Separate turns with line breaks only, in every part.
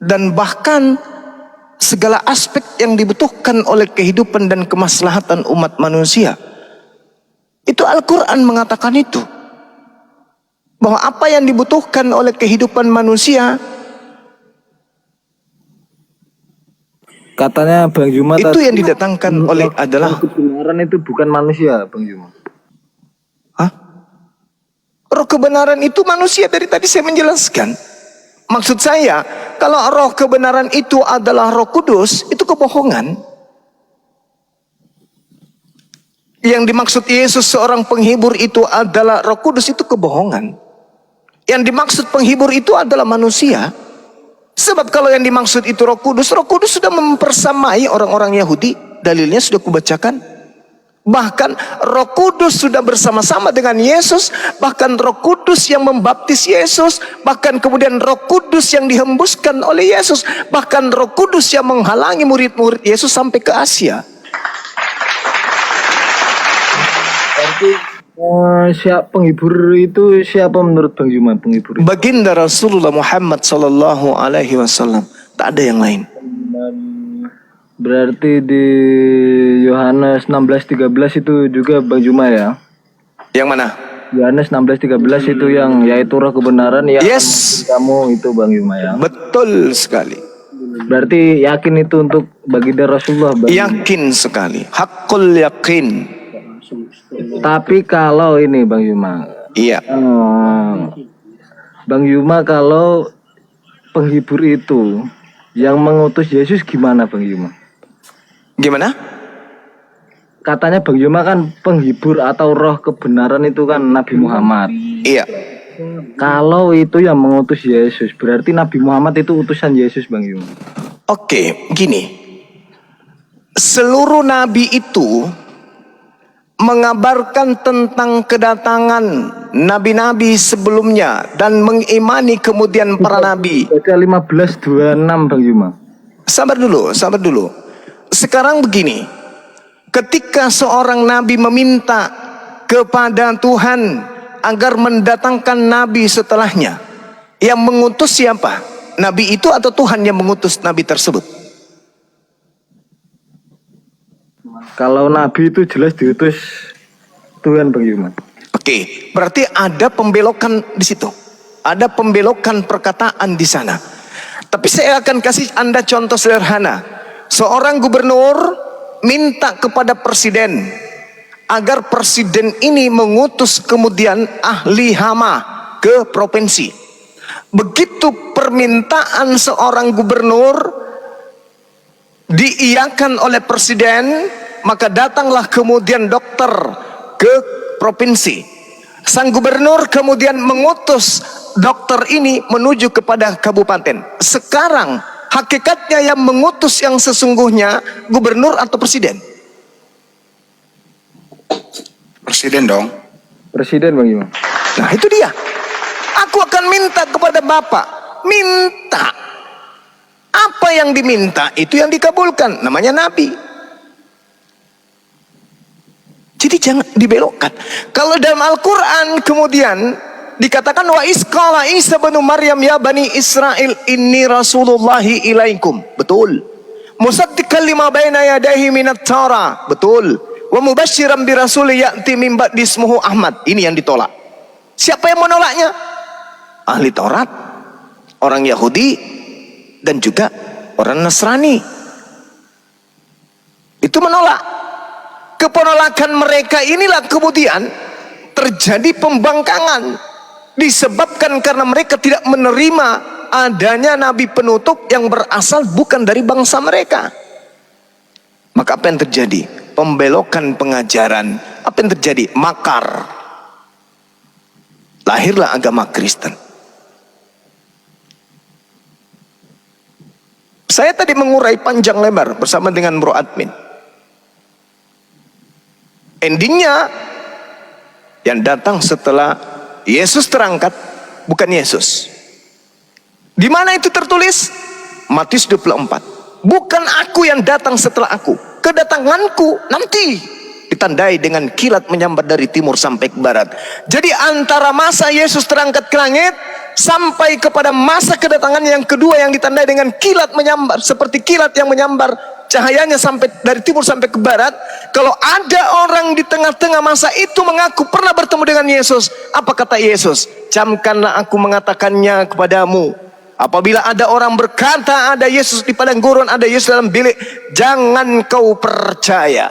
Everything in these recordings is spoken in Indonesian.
dan bahkan segala aspek yang dibutuhkan oleh kehidupan dan kemaslahatan umat manusia. Itu Al-Quran mengatakan itu, bahwa apa yang dibutuhkan oleh kehidupan manusia,
katanya Bang Juma
itu yang didatangkan oleh adalah
kebenaran itu bukan manusia, Bang Juma.
Hah? Roh kebenaran itu manusia, dari tadi saya menjelaskan. Maksud saya, kalau roh kebenaran itu adalah Roh Kudus, itu kebohongan. Yang dimaksud Yesus seorang penghibur itu adalah Roh Kudus, itu kebohongan. Yang dimaksud penghibur itu adalah manusia. Sebab kalau yang dimaksud itu Roh Kudus sudah mempersamai orang-orang Yahudi. Dalilnya sudah kubacakan. Bahkan Roh Kudus sudah bersama-sama dengan Yesus. Bahkan Roh Kudus yang membaptis Yesus. Bahkan kemudian Roh Kudus yang dihembuskan oleh Yesus. Bahkan Roh Kudus yang menghalangi murid-murid Yesus sampai ke Asia.
Siapa penghibur itu, siapa menurut Bang Juma penghibur itu?
Baginda Rasulullah Muhammad sallallahu alaihi wasallam. Tak ada yang lain.
Berarti di Yohanes 16:13 itu juga Bang Juma ya?
Yang mana?
Yohanes 16:13 itu yang yaitu roh kebenaran yang kamu itu Bang Juma ya?
Betul sekali.
Berarti yakin itu untuk baginda Rasulullah Bang?
Yakin sekali. Hakul yakin.
Tapi kalau ini Bang Yuma,
iya,
Bang Yuma, kalau penghibur itu yang mengutus Yesus gimana Bang Yuma?
Gimana?
Katanya Bang Yuma kan penghibur atau roh kebenaran itu kan Nabi Muhammad.
Iya.
Kalau itu yang mengutus Yesus, berarti Nabi Muhammad itu utusan Yesus Bang Yuma.
Oke, gini. Seluruh nabi itu mengabarkan tentang kedatangan nabi-nabi sebelumnya dan mengimani kemudian para nabi.
Baca 15:26 Bang Yuma.
Sabar dulu. Sekarang begini, ketika seorang nabi meminta kepada Tuhan agar mendatangkan nabi setelahnya, yang mengutus siapa? Nabi itu atau Tuhan yang mengutus nabi tersebut?
Kalau nabi itu jelas diutus Tuhan Bang Yuma.
Oke, berarti ada pembelokan di situ. Ada pembelokan perkataan di sana. Tapi saya akan kasih Anda contoh sederhana. Seorang gubernur minta kepada presiden agar presiden ini mengutus kemudian ahli hama ke provinsi. Begitu permintaan seorang gubernur diiyakan oleh presiden, maka datanglah kemudian dokter ke provinsi. Sang gubernur kemudian mengutus dokter ini menuju kepada kabupaten. Sekarang hakikatnya yang mengutus yang sesungguhnya gubernur atau presiden? Presiden dong.
Presiden Bang Yuma.
Nah itu dia. Aku akan minta kepada Bapak. Minta. Apa yang diminta itu yang dikabulkan. Namanya Nabi. Jadi jangan dibelokkan. Kalau dalam Al-Quran kemudian dikatakan wa isqala Isa bin Maryam ya bani Israel inni rasulullahi ilaikum. Betul. Musaddiqan lima baina yadayhi minat Taurah. Betul. Wa mubasysyiran bi rasulin ya'ti min ba'di ismuhu Ahmad. Ini yang ditolak. Siapa yang menolaknya? Ahli Taurat, orang Yahudi, dan juga orang Nasrani. Itu menolak. Kepenolakan mereka inilah kemudian terjadi pembangkangan, disebabkan karena mereka tidak menerima adanya nabi penutup yang berasal bukan dari bangsa mereka. Maka apa yang terjadi? Pembelokan pengajaran. Apa yang terjadi? Makar. Lahirlah agama Kristen. Saya tadi mengurai panjang lebar bersama dengan Bro Admin. Endingnya yang datang setelah Yesus terangkat bukan Yesus. Di mana itu tertulis? Matius 24. Bukan aku yang datang setelah aku, kedatanganku nanti ditandai dengan kilat menyambar dari timur sampai ke barat. Jadi antara masa Yesus terangkat ke langit sampai kepada masa kedatangannya yang kedua yang ditandai dengan kilat menyambar, seperti kilat yang menyambar cahayanya sampai dari timur sampai ke barat. Kalau ada orang di tengah-tengah masa itu mengaku pernah bertemu dengan Yesus, apa kata Yesus? Camkanlah aku mengatakannya kepadamu. Apabila ada orang berkata ada Yesus di padang gurun, ada Yesus dalam bilik, jangan kau percaya.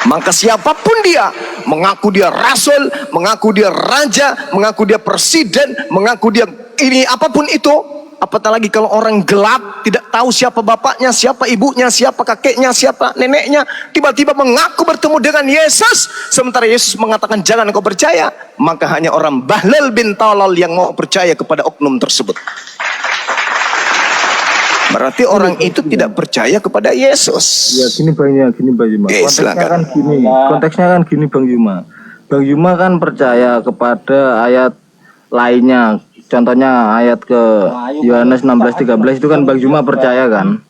Maka siapapun dia, mengaku dia rasul, mengaku dia raja, mengaku dia presiden, mengaku dia ini apapun itu, apatah lagi kalau orang gelap, tidak tahu siapa bapaknya, siapa ibunya, siapa kakeknya, siapa neneknya, tiba-tiba mengaku bertemu dengan Yesus, sementara Yesus mengatakan jangan kau percaya, maka hanya orang Bahlal bin Talal yang mau percaya kepada oknum tersebut. Berarti orang itu tidak percaya kepada Yesus.
Ya gini Bang Yuma. Konteksnya kan gini Bang Yuma. Bang Yuma kan percaya kepada ayat lainnya. Contohnya ayat ke Yohanes 16:13 itu kan Bang Yuma percaya kan?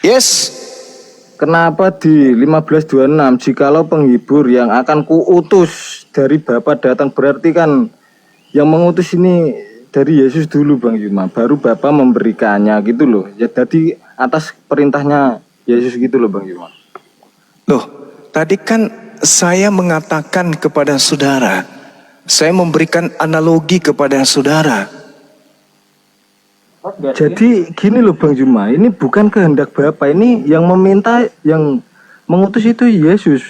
Yes.
Kenapa di 15:26 jikalau penghibur yang akan kuutus dari Bapa datang, berarti kan yang mengutus ini dari Yesus dulu Bang Yuma, baru Bapa memberikannya gitu loh. Ya tadi atas perintahnya Yesus gitu loh Bang Yuma.
Loh, tadi kan saya mengatakan kepada saudara, saya memberikan analogi kepada saudara.
Jadi gini loh Bang Yuma, ini bukan kehendak Bapa, ini yang meminta, yang mengutus itu Yesus.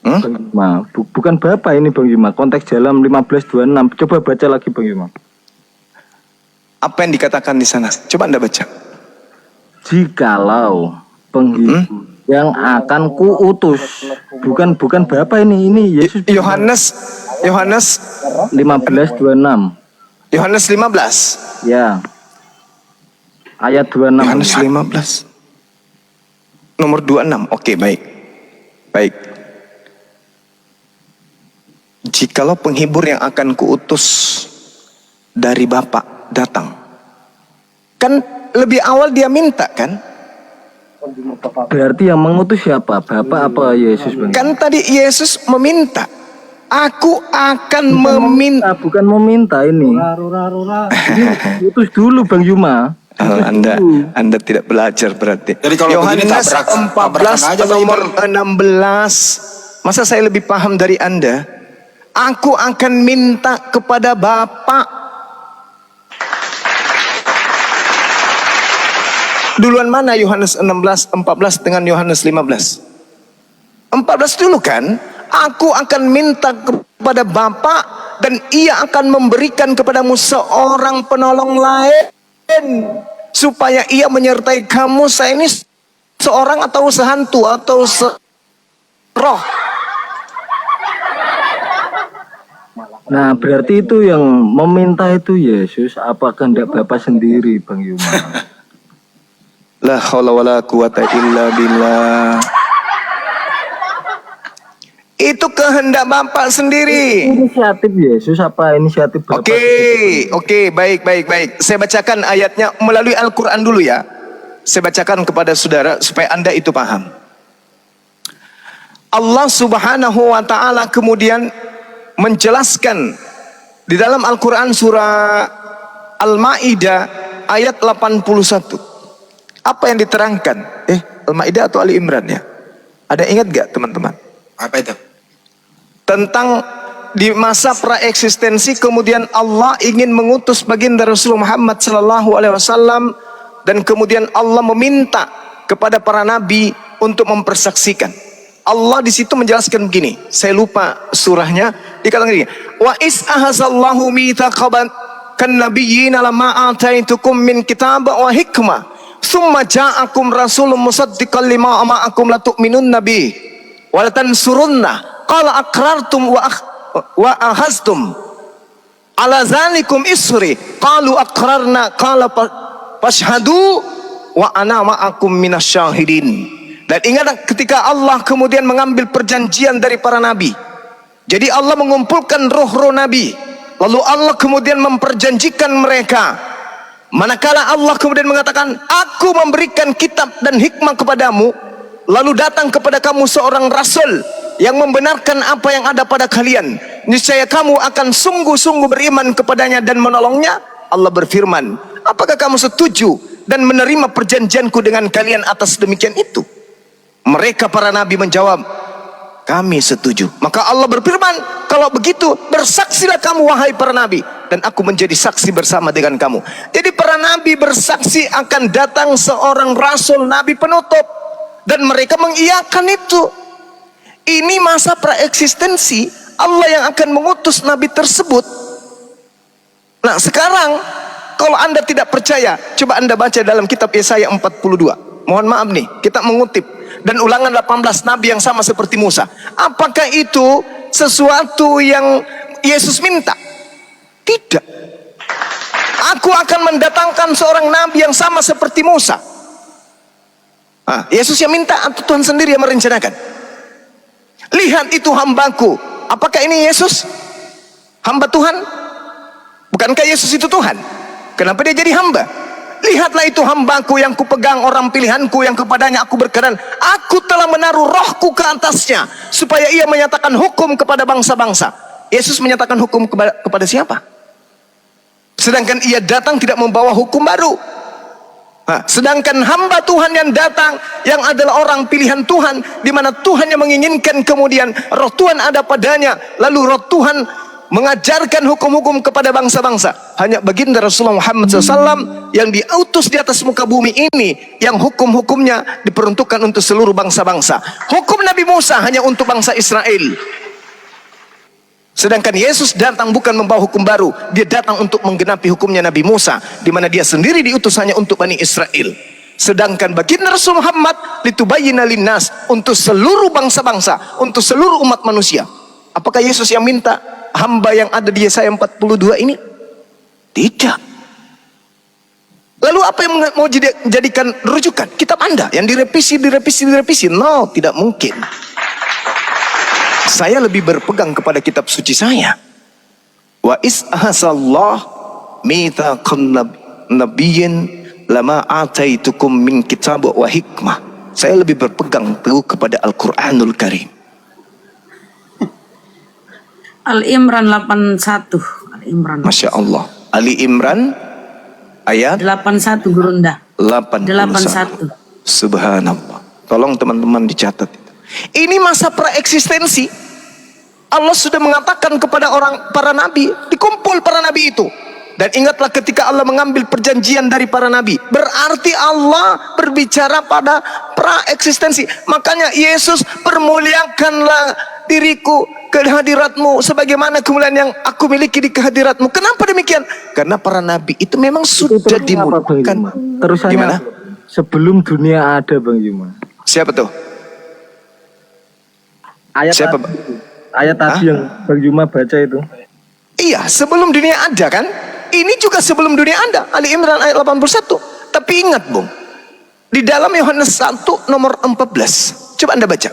Bang Yuma, bukan Bapa ini Bang Yuma. Konteks dalam 15:26. Coba baca lagi Bang Yuma.
Apa yang dikatakan di sana? Coba Anda baca.
Jikalau penghibur yang akan kuutus, bukan Bapa ini Yesus.
Yohanes
15:26.
Yohanes 15.
Ya. Ayat 26.
Yohanes 15. Nomor 26. Oke, baik. Baik. Jikalau penghibur yang akan kuutus dari Bapa datang, kan lebih awal dia minta kan?
Berarti yang mengutus siapa? Bapak apa Yesus Bang?
Kan tadi Yesus meminta, aku akan meminta.
Bukan meminta ini. Utus dulu Bang Yuma.
Anda tidak belajar berarti.
Jadi kalau
Yohanes
begini
14 nomor 16. Masa saya lebih paham dari Anda? Aku akan minta kepada Bapa. Duluan mana Yohanes 16:14 dengan Yohanes 15? 14 dulu kan? Aku akan minta kepada Bapa dan Ia akan memberikan kepadamu seorang penolong lain supaya Ia menyertai kamu. Saya ini seorang atau sehantu atau roh.
Nah berarti itu yang meminta itu Yesus, apa kehendak Bapa sendiri Bang Yuma?
La haula wala quwata illa billah. Itu kehendak Bapa sendiri.
Inisiatif Yesus apa inisiatif Bapa?
Oke, baik. Saya bacakan ayatnya melalui Al-Quran dulu ya. Saya bacakan kepada saudara supaya Anda itu paham. Allah Subhanahu wa ta'ala kemudian menjelaskan di dalam Al-Quran surah Al-Ma'idah ayat 81. Apa yang diterangkan? Al-Ma'idah atau Ali Imran ya? Ada ingat gak teman-teman?
Apa itu?
Tentang di masa praeksistensi kemudian Allah ingin mengutus baginda Rasulullah Muhammad SAW dan kemudian Allah meminta kepada para nabi untuk mempersaksikan. Allah di situ menjelaskan begini. Saya lupa surahnya. Dikatakan gini. Wa is ahazallahu mitsaqaban kan nabiyyina lama ataitukum min kitab wa hikmah. Summa ja'akum rasulun musaddiqan lima ma'akum la tu'minun nabi wa la tansurunna qala aqrartum wa ahaztum ala zalikum isri qalu aqrarna qala fashhadu wa ana ma'akum minasyahidin. Dan ingat ketika Allah kemudian mengambil perjanjian dari para nabi, jadi Allah mengumpulkan roh-roh nabi, lalu Allah kemudian memperjanjikan mereka. Manakala Allah kemudian mengatakan, aku memberikan kitab dan hikmah kepadamu, lalu datang kepada kamu seorang rasul yang membenarkan apa yang ada pada kalian, niscaya kamu akan sungguh-sungguh beriman kepadanya dan menolongnya. Allah berfirman, apakah kamu setuju dan menerima perjanjianku dengan kalian atas demikian itu? Mereka para nabi menjawab, kami setuju. Maka Allah berfirman, kalau begitu bersaksilah kamu wahai para nabi, dan aku menjadi saksi bersama dengan kamu. Jadi para nabi bersaksi akan datang seorang rasul nabi penutup, dan mereka mengiyakan itu. Ini masa praeksistensi Allah yang akan mengutus nabi tersebut. Nah sekarang kalau anda tidak percaya, coba anda baca dalam kitab Yesaya 42. Mohon maaf nih, kita mengutip dan ulangan 18 nabi yang sama seperti Musa. Apakah itu sesuatu yang Yesus minta? Tidak. Aku akan mendatangkan seorang nabi yang sama seperti Musa. Yesus yang minta atau Tuhan sendiri yang merencanakan? Lihat itu hambaku. Apakah ini Yesus? Hamba Tuhan? Bukankah Yesus itu Tuhan? Kenapa dia jadi hamba? Lihatlah itu hambaku yang kupegang, orang pilihanku yang kepadanya aku berkenan. Aku telah menaruh rohku ke atasnya, supaya ia menyatakan hukum kepada bangsa-bangsa. Yesus menyatakan hukum kepada siapa? Sedangkan ia datang tidak membawa hukum baru. Sedangkan hamba Tuhan yang datang, yang adalah orang pilihan Tuhan, di mana Tuhan yang menginginkan, kemudian roh Tuhan ada padanya, lalu roh Tuhan mengajarkan hukum-hukum kepada bangsa-bangsa. Hanya baginda Rasulullah Muhammad SAW yang diutus di atas muka bumi ini, yang hukum-hukumnya diperuntukkan untuk seluruh bangsa-bangsa. Hukum Nabi Musa hanya untuk bangsa Israel. Sedangkan Yesus datang bukan membawa hukum baru, dia datang untuk menggenapi hukumnya Nabi Musa, di mana dia sendiri diutus hanya untuk Bani Israel. Sedangkan baginda Rasul Muhammad litubayyina linnas, untuk seluruh bangsa-bangsa, untuk seluruh umat manusia. Apakah Yesus yang minta hamba yang ada di Yesaya 42 ini? Tidak. Lalu apa yang mau jadikan rujukan? Kitab Anda yang direvisi. No, tidak mungkin. Saya lebih berpegang kepada kitab suci saya. Wa is'ahasallah mitsaqan nabiyyin lama ataitukum min kitab wa hikmah. Saya lebih berpegang teguh kepada Al-Qur'anul Karim.
Al-Imran 81. Al-Imran.
Masya Allah. Ali Imran ayat
81 Gurunda.
81. Subhanallah. Tolong teman-teman dicatat. Ini masa praeksistensi. Allah sudah mengatakan kepada para nabi, dikumpul para nabi itu. Dan ingatlah ketika Allah mengambil perjanjian dari para nabi, berarti Allah berbicara pada praeksistensi. Makanya Yesus, permuliakanlah diriku ke hadiratmu sebagaimana kemuliaan yang aku miliki di kehadiratmu. Kenapa demikian? Karena para nabi itu memang sudah dimuliakan.
Terusannya
Gimana?
Sebelum dunia ada, Bang Yuma.
Siapa tuh? Siapa, Bang?
Ayat tadi yang Bang Yuma baca itu.
Iya, sebelum dunia ada kan? Ini juga sebelum dunia ada. Ali Imran ayat 81. Tapi ingat, Bung, di dalam Yohanes 1 nomor 14. Coba Anda baca.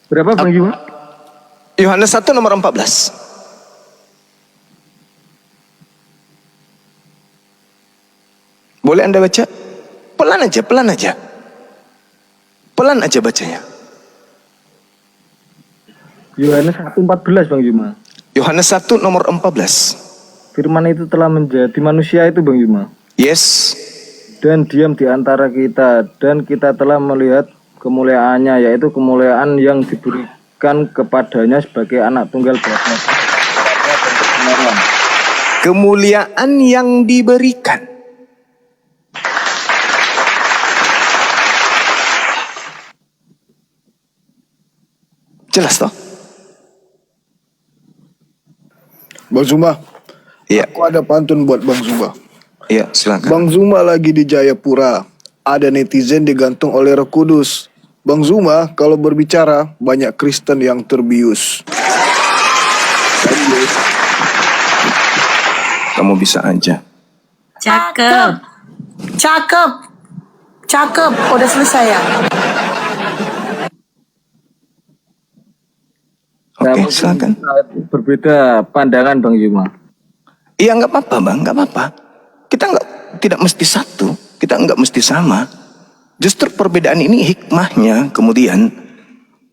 Berapa, Bang Yuma?
Yohanes 1 nomor 14. Boleh Anda baca? Pelan aja, pelan aja. Pelan aja bacanya.
Yohanes 1:14, Bang Yuma.
Yohanes 1 nomor 14.
Firman itu telah menjadi manusia itu, Bang Yuma.
Yes.
Dan diam di antara kita, dan kita telah melihat kemuliaannya, yaitu kemuliaan yang diberikan kepadanya sebagai anak tunggal Bapa.
Kemuliaan yang diberikan. Jelas toh?
Bang Zuma,
Iya.
aku ada pantun buat Bang Zuma.
Iya, silakan.
Bang Zuma lagi di Jayapura, ada netizen digantung oleh Roh Kudus. Bang Zuma kalau berbicara banyak Kristen yang terbius.
Kamu bisa aja.
Cakep.
Cakep. Cakep. Udah selesai ya?
Oke, silakan.
Berbeda pandangan, Bang Yuma.
Iya, nggak apa-apa, Bang, nggak apa-apa. Kita tidak mesti satu, kita nggak mesti sama. Justru perbedaan ini hikmahnya kemudian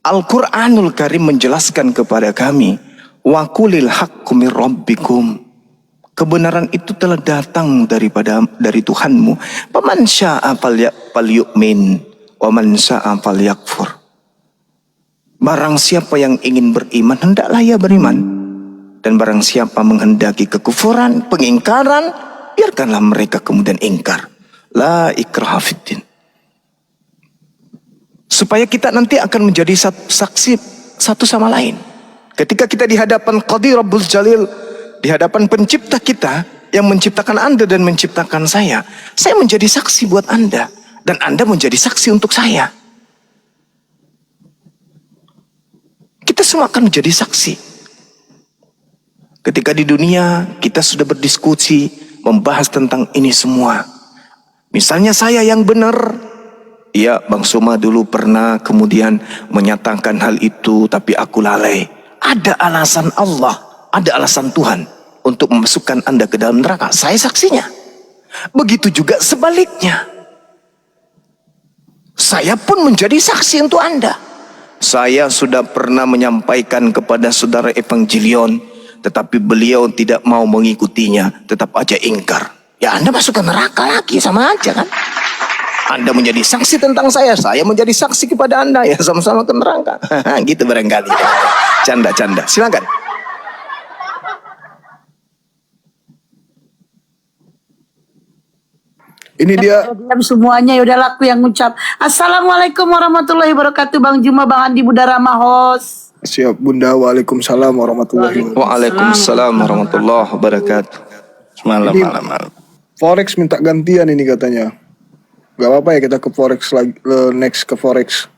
Al-Quranul Karim menjelaskan kepada kami, wa qulil haqqu mir rabbikum. Kebenaran itu telah datang dari Tuhanmu. Faman syaa'a falyu'min wa man syaa'a falyakfur. Barang siapa yang ingin beriman, hendaklah ia beriman. Dan barang siapa menghendaki kekufuran, pengingkaran, biarkanlah mereka kemudian ingkar. La ikraha fiddin. Supaya kita nanti akan menjadi saksi satu sama lain. Ketika kita di hadapan Qadir Rabbul Jalil, di hadapan pencipta kita yang menciptakan Anda dan menciptakan saya menjadi saksi buat Anda. Dan Anda menjadi saksi untuk saya. Kita semua akan menjadi saksi. Ketika di dunia kita sudah berdiskusi, membahas tentang ini semua. Misalnya saya yang benar. Ya, Bang Suma dulu pernah kemudian menyatakan hal itu, tapi aku lalai. Ada alasan Allah, ada alasan Tuhan untuk memasukkan Anda ke dalam neraka. Saya saksinya. Begitu juga sebaliknya. Saya pun menjadi saksi untuk Anda. Saya sudah pernah menyampaikan kepada saudara Evangelion, tetapi beliau tidak mau mengikutinya, tetap aja ingkar. Ya Anda masuk ke neraka lagi, sama aja kan. Anda menjadi saksi tentang saya menjadi saksi kepada Anda, ya sama-sama ke neraka. Gitu barangkali. Canda-canda, silakan.
Ini dia
Diam semuanya, ya udahlah aku yang ngucap. Assalamualaikum warahmatullahi wabarakatuh. Bang Juma, Bang Andi, Bunda Rama, host.
siap Bunda. Waalaikumsalam warahmatullahi wabarakatuh.
Waalaikumsalam warahmatullahi wabarakatuh. Malam.
Forex minta gantian ini katanya. Gak apa-apa ya kita ke Forex lagi, next ke Forex.